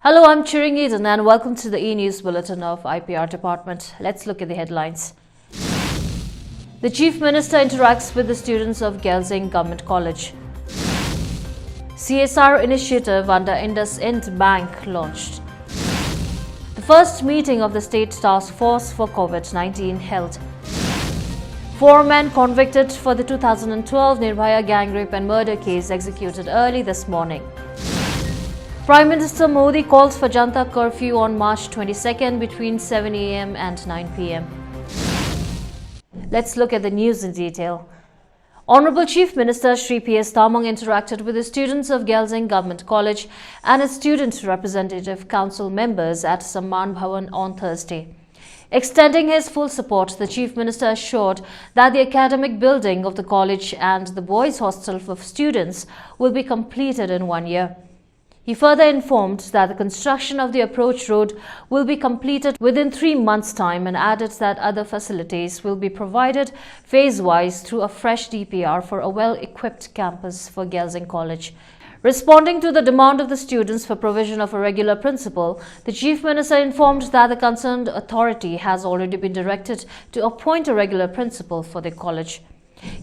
Hello, I'm Chiring Eden and welcome to the E-News Bulletin of IPR Department. Let's look at the headlines. The Chief Minister interacts with the students of Gelsing Government College. CSR initiative under IndusInd Bank launched. The first meeting of the State Task Force for COVID-19 held. 4 men convicted for the 2012 Nirbhaya gang rape and murder case executed early this morning. Prime Minister Modi calls for Janta curfew on March 22nd between 7 a.m. and 9 p.m. Let's look at the news in detail. Honorable Chief Minister Shri P.S. Thamang interacted with the students of Gelsing Government College and its Student Representative Council members at Samman Bhawan on Thursday. Extending his full support, the Chief Minister assured that the academic building of the college and the boys' hostel for students will be completed in 1 year. He further informed that the construction of the approach road will be completed within 3 months' time and added that other facilities will be provided phase-wise through a fresh DPR for a well-equipped campus for Gelsing College. Responding to the demand of the students for provision of a regular principal, the Chief Minister informed that the concerned authority has already been directed to appoint a regular principal for the college.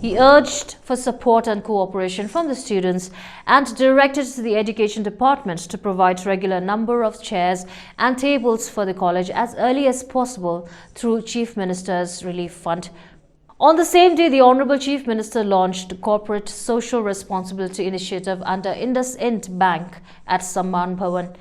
He urged for support and cooperation from the students and directed the Education Department to provide regular number of chairs and tables for the college as early as possible through Chief Minister's Relief Fund. On the same day, the Honorable Chief Minister launched Corporate Social Responsibility Initiative under IndusInd Bank at Samman Bhawan.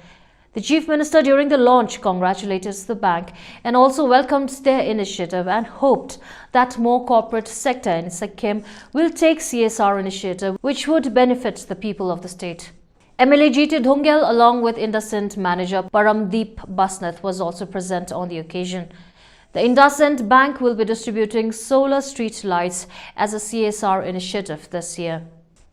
The Chief Minister during the launch congratulated the bank and also welcomed their initiative and hoped that more corporate sector in Sikkim will take CSR initiative which would benefit the people of the state. MLA GT Dhungel along with IndusInd manager Paramdeep Basnath was also present on the occasion. The IndusInd Bank will be distributing solar street lights as a CSR initiative this year.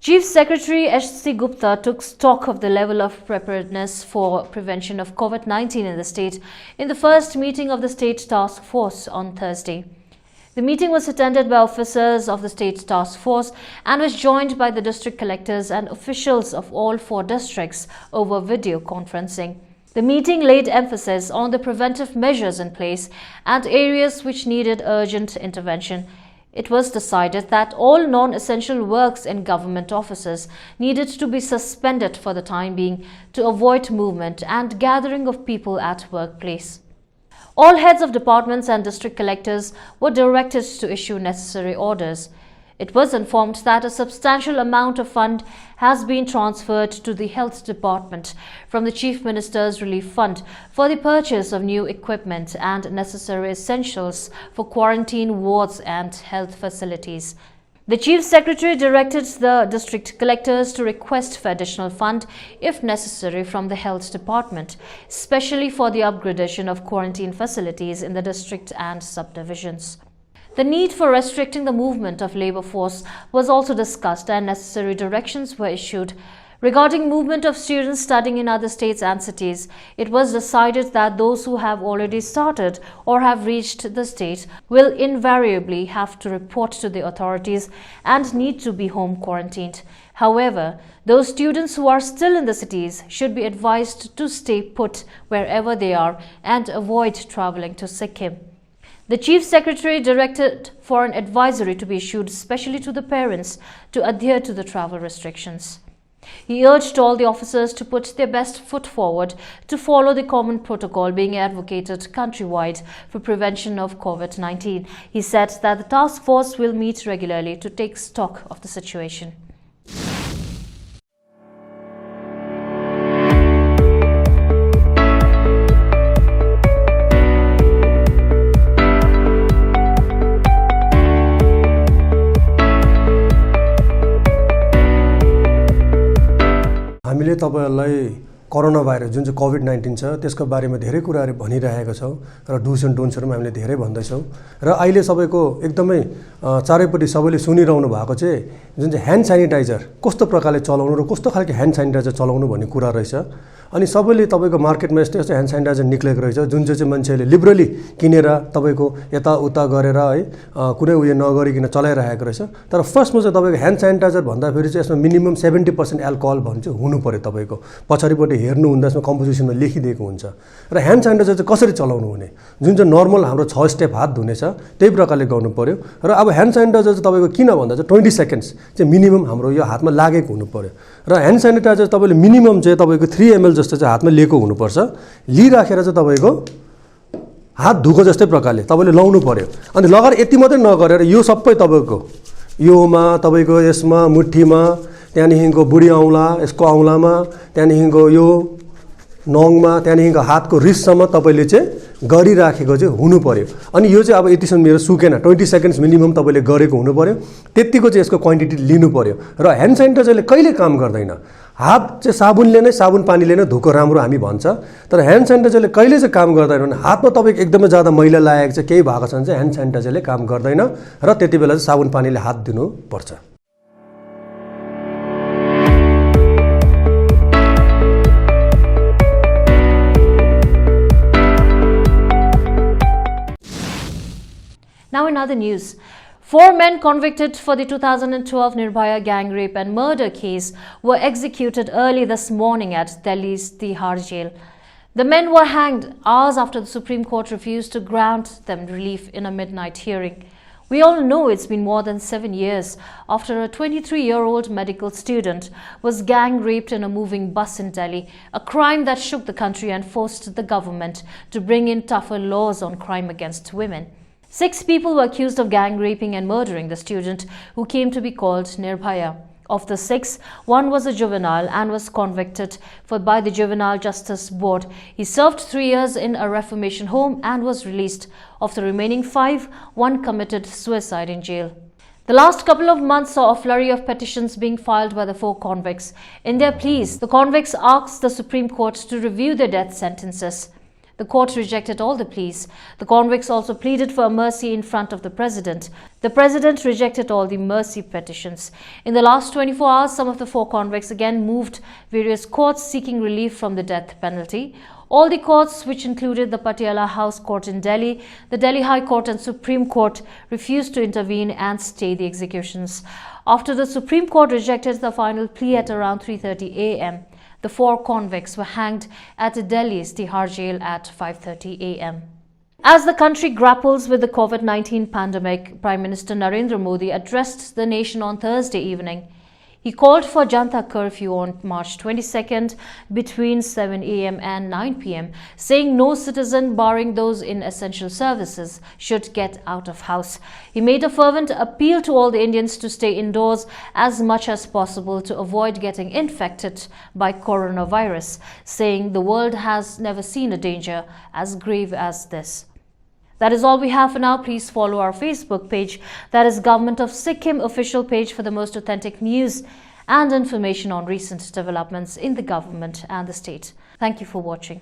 Chief Secretary H.C. Gupta took stock of the level of preparedness for prevention of COVID-19 in the state in the first meeting of the State Task Force on Thursday. The meeting was attended by officers of the State Task Force and was joined by the district collectors and officials of all 4 districts over video conferencing. The meeting laid emphasis on the preventive measures in place and areas which needed urgent intervention. It was decided that all non-essential works in government offices needed to be suspended for the time being to avoid movement and gathering of people at workplace. All heads of departments and district collectors were directed to issue necessary orders. It was informed that a substantial amount of fund has been transferred to the Health Department from the Chief Minister's Relief Fund for the purchase of new equipment and necessary essentials for quarantine wards and health facilities. The Chief Secretary directed the district collectors to request for additional fund if necessary from the Health Department, especially for the upgradation of quarantine facilities in the district and subdivisions. The need for restricting the movement of labour force was also discussed and necessary directions were issued. Regarding movement of students studying in other states and cities, it was decided that those who have already started or have reached the state will invariably have to report to the authorities and need to be home quarantined. However, those students who are still in the cities should be advised to stay put wherever they are and avoid travelling to Sikkim. The Chief Secretary directed for an advisory to be issued especially to the parents to adhere to the travel restrictions. He urged all the officers to put their best foot forward to follow the common protocol being advocated countrywide for prevention of COVID-19. He said that the task force will meet regularly to take stock of the situation. हामीले तपाईहरुलाई corona virus जुन चाहिँ COVID-19 छ त्यसको बारेमा धेरै कुराहरु भनिरहेका छौं र डुस एन्ड डोन्ट्सहरु हामीले धेरै भन्दै छौं र अहिले सबैको एकदमै चारैपट्टि सबैले सुनिरहनु भएको चाहिँ जुन चाहिँ ह्यान्ड स्यानिटाइजर कस्तो प्रकारले चलाउनु र कस्तो खालको ह्यान्ड स्यानिटाइजर चलाउनु भन्ने कुरा रहेछ अनि सबैले तपाईँको मार्केटमा यस्तो यस्तो ह्यान्ड सेनिटाइजर निक्लेको रहेछ जुन चाहिँ मान्छेले लिबरली किनेर तपाईँको यताउता गरेर है कुनै उयो नगरिकन चलाइरहेको रहेछ। तर फर्स्टमा चाहिँ तपाईँको ह्यान्ड सेनिटाइजर भन्दाखेरि चाहिँ यसमा मिनिमम 70% एल्कोहल भन्ने चाहिँ हुनु पऱ्यो। तपाईँको पछाडिपट्टि हेर्नु हुँदा यसमा कम्पोजिसनमा लेखिदिएको हुन्छ। र ह्यान्ड सेनिटाइजर चाहिँ कसरी चलाउनु हुने, जुन चाहिँ नर्मल हाम्रो 6 स्टेप हात धुने छ त्यही प्रकारले गर्नु पऱ्यो। र अब ह्यान्ड सेनिटाइजर चाहिँ तपाईँको किन भन्दा चाहिँ 20 सेकेन्ड्स चाहिँ मिनिमम हाम्रो यो हातमा लागेको हुनु पऱ्यो। र ह्यान्ड सेनिटाइजर तपाईँले मिनिमम चाहिँ तपाईँको 3 ml जस्तो चाहिँ हातमा लिएको हुनुपर्छ। लिइराखेर चाहिँ तपाईँको हात धुको जस्तै प्रकारले तपाईँले लाउनु पऱ्यो। अनि लगाएर यति मात्रै नगरेर यो सबै तपाईँको योमा, तपाईँको यसमा मुठीमा, त्यहाँदेखिको बुढी औँला, यसको औँलामा, त्यहाँदेखिको यो नङमा, त्यहाँदेखिको हातको रिससम्म तपाईँले चाहिँ गरिराखेको चाहिँ हुनु पऱ्यो। अनि यो चाहिँ अब यतिसम्म मेरो सुकेन, 20 सेकेन्ड्स मिनिमम तपाईँले गरेको हुनु पऱ्यो। त्यतिको चाहिँ यसको क्वान्टिटी लिनु पऱ्यो। र ह्यान्ड सेनिटाइजरले कहिले काम गर्दैन। हात चाहिँ साबुनले नै, साबुन पानीले नै धोको राम्रो हामी भन्छ। तर ह्यान्ड सेनिटाइजरले कहिले चाहिँ काम गर्दैन भने हातमा तपाईँको एकदमै ज्यादा मैला लागेको चाहिँ केही भएको छ भने चाहिँ ह्यान्ड सेनिटाइजरले काम गर्दैन। र त्यति बेला चाहिँ साबुन पानीले हात दिनुपर्छ। Now in other news, 4 men convicted for the 2012 Nirbhaya gang rape and murder case were executed early this morning at Delhi's Tihar jail. The men were hanged hours after the Supreme Court refused to grant them relief in a midnight hearing. We all know it's been more than 7 years after a 23-year-old medical student was gang raped in a moving bus in Delhi, a crime that shook the country and forced the government to bring in tougher laws on crime against women. 6 people were accused of gang raping and murdering the student who came to be called Nirbhaya. Of the 6, 1 was a juvenile and was convicted by the Juvenile Justice Board. He served 3 years in a reformation home and was released. Of the remaining 5, 1 committed suicide in jail. The last couple of months saw a flurry of petitions being filed by the 4 convicts. In their pleas, the convicts asked the Supreme Court to review their death sentences. The court rejected all the pleas. The convicts also pleaded for mercy in front of the president. The president rejected all the mercy petitions. In the last 24 hours, some of the 4 convicts again moved various courts seeking relief from the death penalty. All the courts, which included the Patiala House Court in Delhi, the Delhi High Court and Supreme Court, refused to intervene and stay the executions. After the Supreme Court rejected the final plea at around 3:30 a.m., the 4 convicts were hanged at Delhi's Tihar jail at 5:30 a.m. As the country grapples with the COVID-19 pandemic, Prime Minister Narendra Modi addressed the nation on Thursday evening. He called for Janta curfew on March 22nd between 7 a.m. and 9 p.m., saying no citizen, barring those in essential services, should get out of house. He made a fervent appeal to all the Indians to stay indoors as much as possible to avoid getting infected by coronavirus, saying the world has never seen a danger as grave as this. That is all we have for now. Please follow our Facebook page, that is Government of Sikkim official page, for the most authentic news and information on recent developments in the government and the state. Thank you for watching.